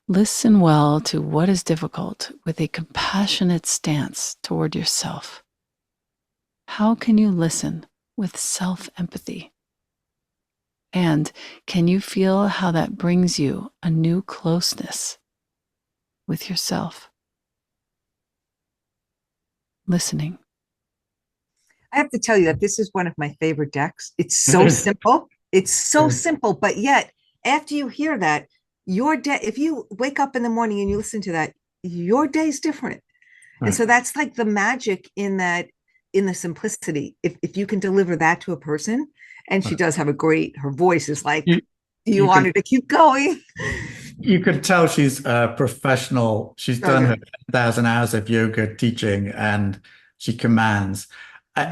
listen well to what is difficult with a compassionate stance toward yourself. How can you listen with self-empathy? And can you feel how that brings you a new closeness with yourself? Listening. I have to tell you that this is one of my favorite decks. It's so simple. It's so simple, but yet after you hear that, your day, if you wake up in the morning and you listen to that, your day's different. Right. And so that's like the magic in that, in the simplicity. If you can deliver that to a person, and she does have her voice is like, you want her to keep going. You could tell she's a professional. She's done her 10,000 hours of yoga teaching, and she commands.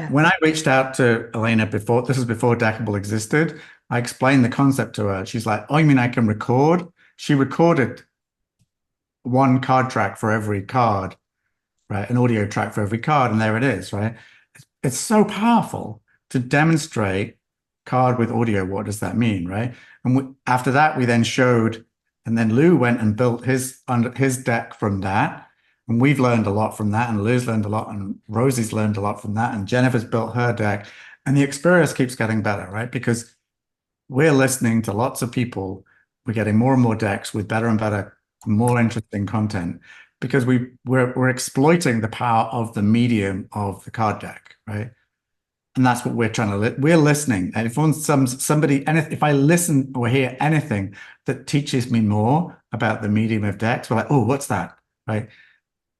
When I reached out to Elena before, this was before Deckible existed, I explained the concept to her. She's like, oh, you mean I can record? She recorded one card track for every card, right? An audio track for every card, and there it is, right? It's so powerful to demonstrate card with audio. What does that mean, right? And after that, we then showed, and then Lou went and built his deck from that. And we've learned a lot from that, and Lou's learned a lot, and Rosie's learned a lot from that, and Jennifer's built her deck. And the experience keeps getting better, right? Because we're listening to lots of people. We're getting more and more decks with better and better, more interesting content, because we're exploiting the power of the medium of the card deck, right? And that's what we're trying to we're listening. And if if I listen or hear anything that teaches me more about the medium of decks, we're like, oh, what's that, right?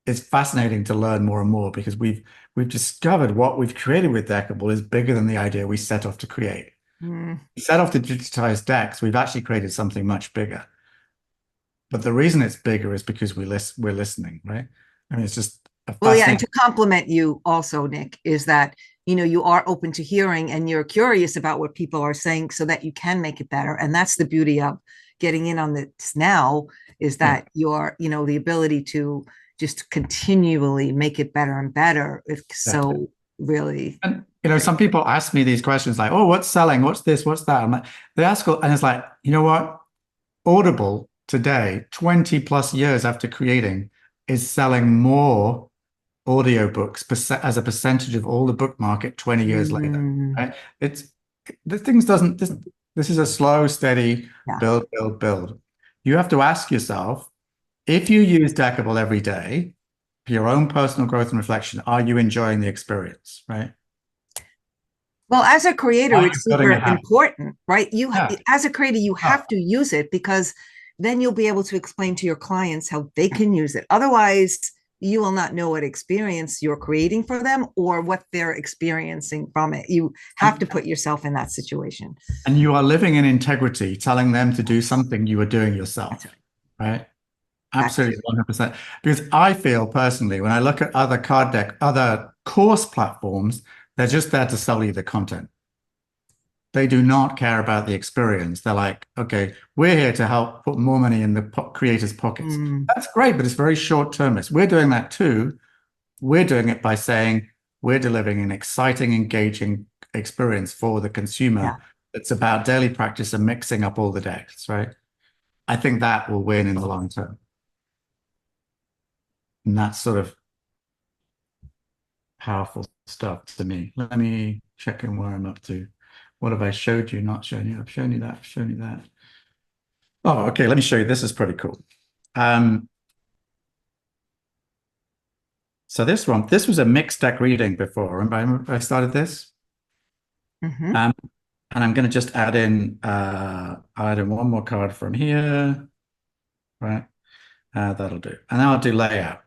It's fascinating to learn more and more, because we've discovered what we've created with Deckible is bigger than the idea we set off to create. We set off to digitize decks. We've actually created something much bigger. But the reason it's bigger is because we're listening, right? I mean, it's just a fascinating... Well, yeah, and to compliment you also, Nick, is that, you know, you are open to hearing and you're curious about what people are saying so that you can make it better. And that's the beauty of getting in on this now, is that you're, you know, the ability to just continually make it better and better. It's so really... And, you know, some people ask me these questions like, oh, what's selling? What's this? What's that? I'm like, they ask, and it's like, you know what? Audible today, 20 plus years after creating, is selling more audiobooks as a percentage of all the book market 20 years later, right? This is a slow, steady build. You have to ask yourself, if you use Deckible every day for your own personal growth and reflection, are you enjoying the experience, right? Well, as a creator, it's super important, right? As a creator, you have to use it, because then you'll be able to explain to your clients how they can use it. Otherwise, you will not know what experience you're creating for them or what they're experiencing from it. You have to put yourself in that situation. And you are living in integrity, telling them to do something you are doing yourself, right? Absolutely, 100%. Because I feel personally, when I look at other course platforms, they're just there to sell you the content. They do not care about the experience. They're like, okay, we're here to help put more money in the creators' pockets. That's great, but it's very short-termist. We're doing that too. We're doing it by saying we're delivering an exciting, engaging experience for the consumer. It's about daily practice and mixing up all the decks, right? I think that will win in the long term. And that's sort of powerful stuff to me. Let me check in where I'm up to. What have I showed you, not shown you? I've shown you that, shown you that. Oh, okay, let me show you. This is pretty cool. So this was a mixed deck reading before. Remember I started this? And I'm going to just add in one more card from here, right? That'll do. And now I'll do layout.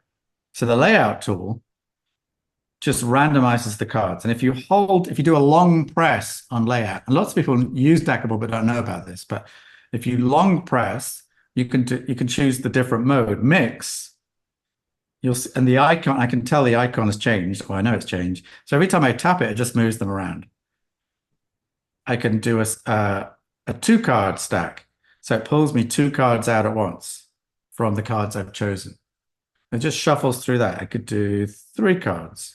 So the layout tool just randomizes the cards. And if you do a long press on layout, and lots of people use Deckible but don't know about this, but if you long press, you can choose the different mode. Mix, and the icon, I can tell the icon has changed, or I know it's changed. So every time I tap it, it just moves them around. I can do a 2-card stack. So it pulls me 2 cards out at once from the cards I've chosen. It just shuffles through that. I could do 3 cards.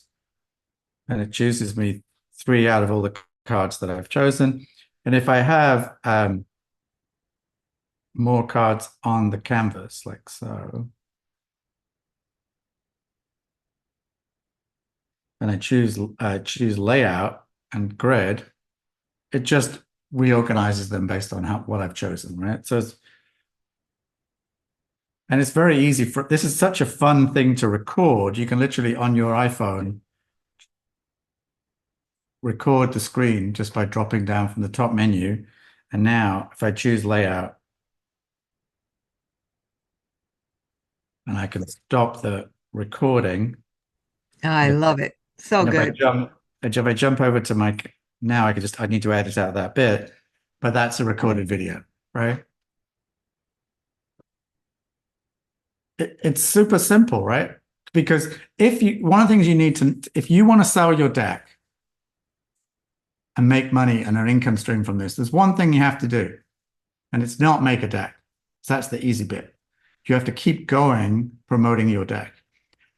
And it chooses me 3 out of all the cards that I've chosen. And if I have more cards on the canvas, like so. And I choose layout and grid, it just reorganizes them based on what I've chosen, right? So it's very easy this is such a fun thing to record. You can literally on your iPhone record the screen just by dropping down from the top menu. And now if I choose layout, and I can stop the recording. I love it. So good. If I jump over to my, now I need to edit out that bit, but that's a recorded video, right? It's super simple, right? Because one of the things you need to, if you want to sell your deck and make money and an income stream from this, there's one thing you have to do, and it's not make a deck. So that's the easy bit. You have to keep going promoting your deck.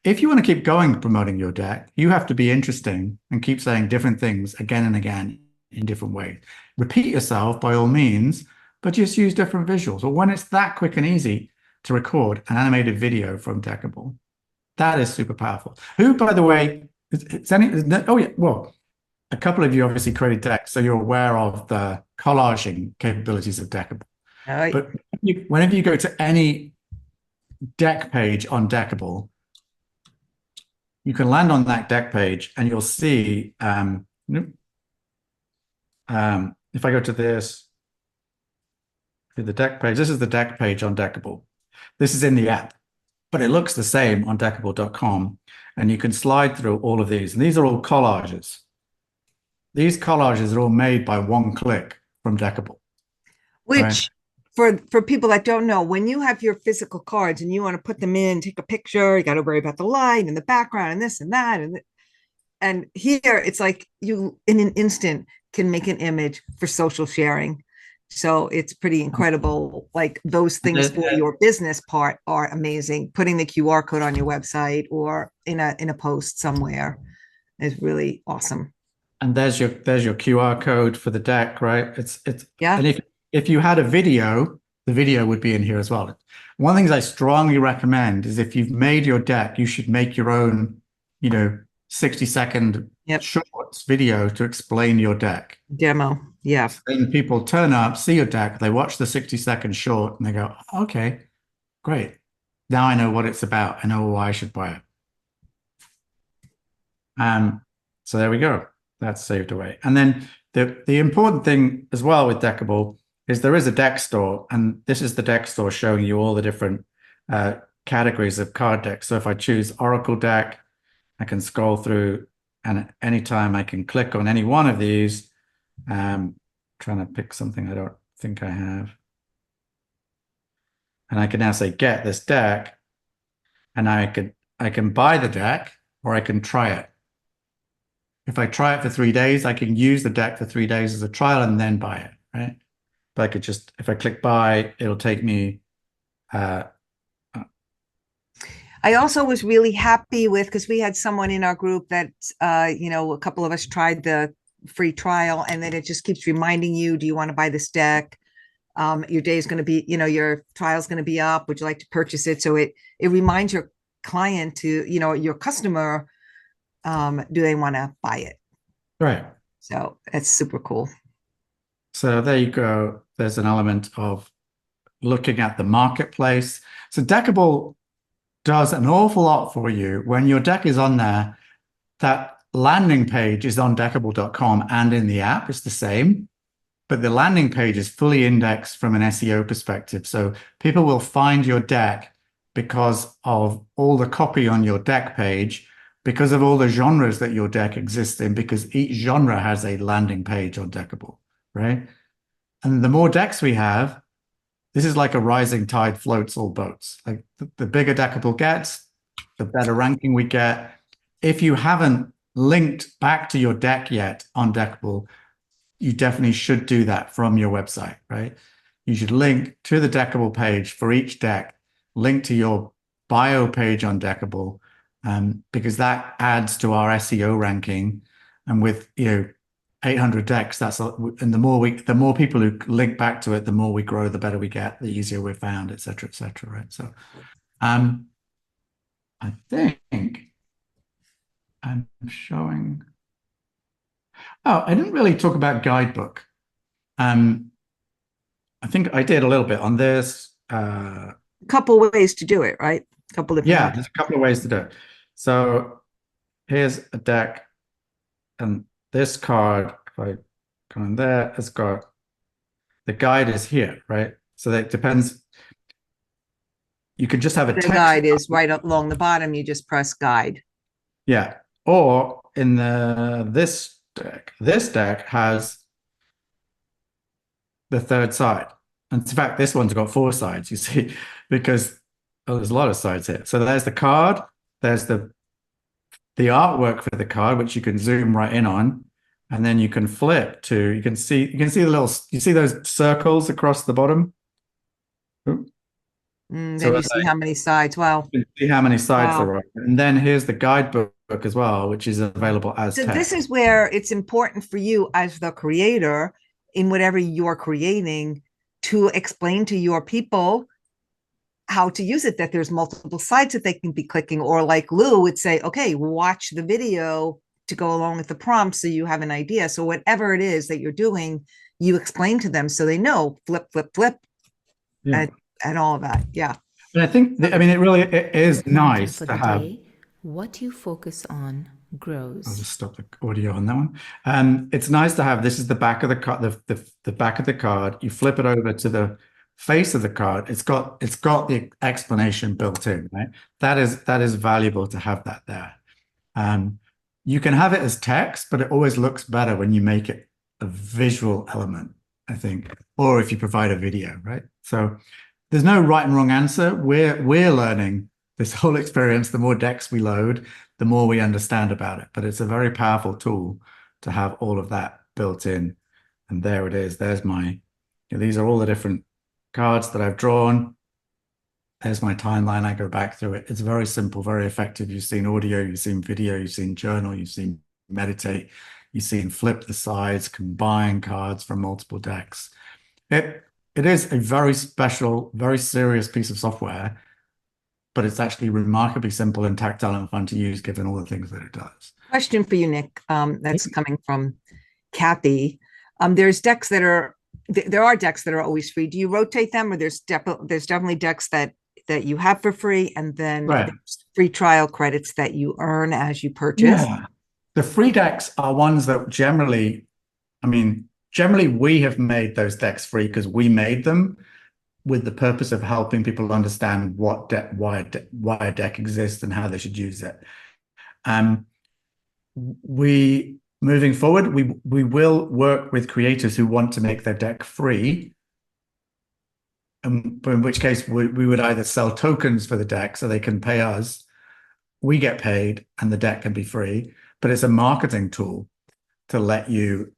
If you want to keep going promoting your deck, you have to be interesting and keep saying different things again and again in different ways. Repeat yourself by all means, but just use different visuals. Or when it's that quick and easy to record an animated video from Deckible, that is super powerful. Who, by the way, oh yeah, well, a couple of you obviously created decks, so you're aware of the collaging capabilities of Deckible. But whenever you go to any deck page on Deckible, you can land on that deck page and you'll see, if I go to this, to the deck page, this is the deck page on Deckible. This is in the app, but it looks the same on Deckible.com. And you can slide through all of these. And these are all collages. These collages are all made by one click from Deckible. Which, right? For people that don't know, when you have your physical cards and you want to put them in, take a picture, you got to worry about the light and the background and this and that. And here it's like you, in an instant, can make an image for social sharing. So it's pretty incredible. Like those things for your business part are amazing. Putting the QR code on your website or in a post somewhere is really awesome. And there's your QR code for the deck, right? It's yeah. And if you had a video, the video would be in here as well. One of the things I strongly recommend is if you've made your deck, you should make your own, 60-second shorts video to explain your deck. Demo. Yeah. Then people turn up, see your deck, they watch the 60-second short and they go, okay, great. Now I know what it's about. I know why I should buy it. So there we go. That's saved away. And then the important thing as well with Deckible is there is a deck store, and this is the deck store showing you all the different categories of card decks. So if I choose Oracle deck, I can scroll through, and anytime I can click on any one of these, trying to pick something I don't think I have. And I can now say, get this deck, and I can buy the deck or I can try it. If I try it for 3 days, I can use the deck for 3 days as a trial and then buy it, right? But I could just, if I click buy, it'll take me. I also was really happy with, because we had someone in our group that, a couple of us tried the free trial, and then it just keeps reminding you, do you want to buy this deck? Your day is going to be, your trial is going to be up. Would you like to purchase it? So it reminds your client to, your customer, do they want to buy it? Right. So it's super cool. So there you go. There's an element of looking at the marketplace. So Deckible does an awful lot for you. When your deck is on there, that landing page is on Deckible.com and in the app, it's the same. But the landing page is fully indexed from an SEO perspective. So people will find your deck because of all the copy on your deck page, because of all the genres that your deck exists in, because each genre has a landing page on Deckible, right? And the more decks we have, this is like a rising tide floats all boats. Like the bigger Deckible gets, the better ranking we get. If you haven't linked back to your deck yet on Deckible, you definitely should do that from your website, right? You should link to the Deckible page for each deck, link to your bio page on Deckible, because that adds to our SEO ranking. And with, 800 decks. And the more people who link back to it, the more we grow, the better we get, the easier we're found, et cetera, right? So, I think I'm showing. Oh, I didn't really talk about guidebook. I think I did a little bit on this. A couple ways to do it, right? A couple different ways. There's a couple of ways to do it. So here's a deck, and this card, if I go in there, it's got the guide is here, right? So that depends. You could just have a The text. guide is right along the bottom. You just press guide. Yeah. Or in this deck has the third side. And in fact, this one's got 4 sides, you see, because there's a lot of sides here. So there's the card, there's the artwork for the card, which you can zoom right in on, and then you can flip to, you can see you see those circles across the bottom? Then you see how many sides. Wow. You can see how many sides there are. And then here's the guidebook as well, which is available as text. This is where it's important for you as the creator in whatever you're creating to explain to your people how to use it, that there's multiple sides that they can be clicking, or like Lou would say, okay, watch the video to go along with the prompt so you have an idea. So whatever it is that you're doing, you explain to them so they know flip, and all of that. Yeah. And I think, it is nice to have. What you focus on grows. I'll just stop the audio on that one. It's nice to have, this is the back of the card, the back of the card. You flip it over to the face of the card. It's got the explanation built in, right? That is valuable to have that there. You can have it as text, but it always looks better when you make it a visual element, I think, or if you provide a video, right? So there's no right and wrong answer. We're learning this whole experience. The more decks we load, the more we understand about it. But it's a very powerful tool to have all of that built in. And there it is. There's these are all the different cards that I've drawn. There's my timeline. I go back through it. It's very simple, very effective. You've seen audio, you've seen video, you've seen journal, you've seen meditate, you've seen flip the sides, combine cards from multiple decks. It is a very special, very serious piece of software, but it's actually remarkably simple and tactile and fun to use given all the things that it does. Question for you, Nick. That's coming from Kathy. There's decks that are, there are decks that are always free. Do you rotate them, or there's definitely decks that you have for free, and then there's free trial credits that you earn as you purchase? Yeah. The free decks are ones that generally we have made those decks free because we made them with the purpose of helping people understand why a deck exists and how they should use it. Moving forward, we will work with creators who want to make their deck free, in which case we would either sell tokens for the deck so they can pay us, we get paid, and the deck can be free. But it's a marketing tool to let you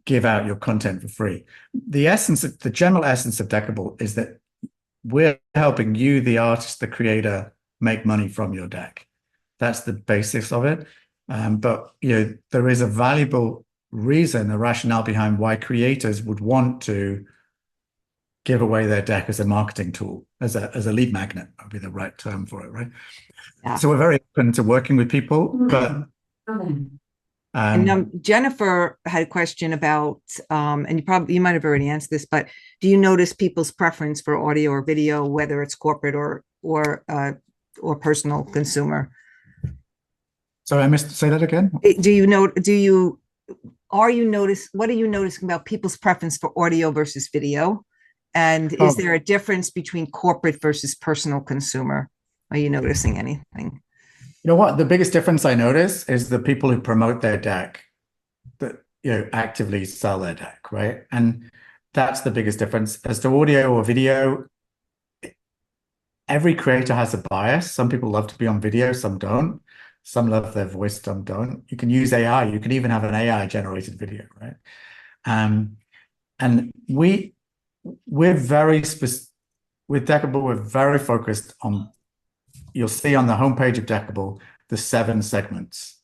give out your content for free. The general essence of Deckible is that we're helping you, the artist, the creator, make money from your deck. That's the basics of it. But there is a valuable reason, a rationale behind why creators would want to give away their deck as a marketing tool, as a lead magnet would be the right term for it, right? Yeah. So we're very open to working with people, but and Jennifer had a question about, and you might have already answered this, but do you notice people's preference for audio or video, whether it's corporate or personal consumer? Sorry, I missed. Say that again. What are you noticing about people's preference for audio versus video? And is there a difference between corporate versus personal consumer? Are you noticing anything? You know what? The biggest difference I notice is the people who promote their deck, that actively sell their deck, right? And that's the biggest difference. As to audio or video, every creator has a bias. Some people love to be on video, some don't. Some love their voice, some don't. You can use AI. You can even have an AI generated video, right? And we're very specific with Deckible. We're very focused on. You'll see on the homepage of Deckible the 7 segments,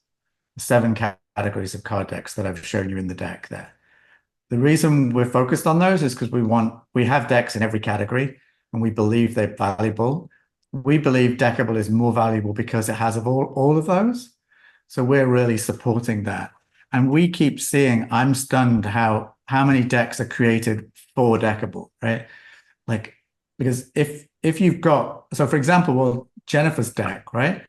the 7 categories of card decks that I've shown you in the deck there. The reason we're focused on those is because we have decks in every category and we believe they're valuable. We believe Deckible is more valuable because it has all of those. So we're really supporting that. And we keep seeing, I'm stunned how many decks are created for Deckible, right? Like, because if you've got, so for example, well, Jennifer's deck, right?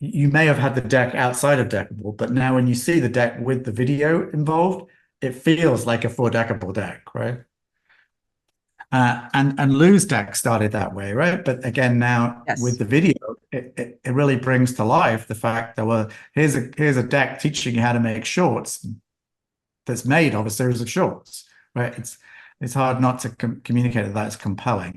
You may have had the deck outside of Deckible, but now when you see the deck with the video involved, it feels like a for Deckible deck, right? And Lou's deck started that way, right? But again, now with the video, it really brings to life the fact that, well, here's a deck teaching you how to make shorts that's made of a series of shorts, right? It's hard not to communicate that it's compelling.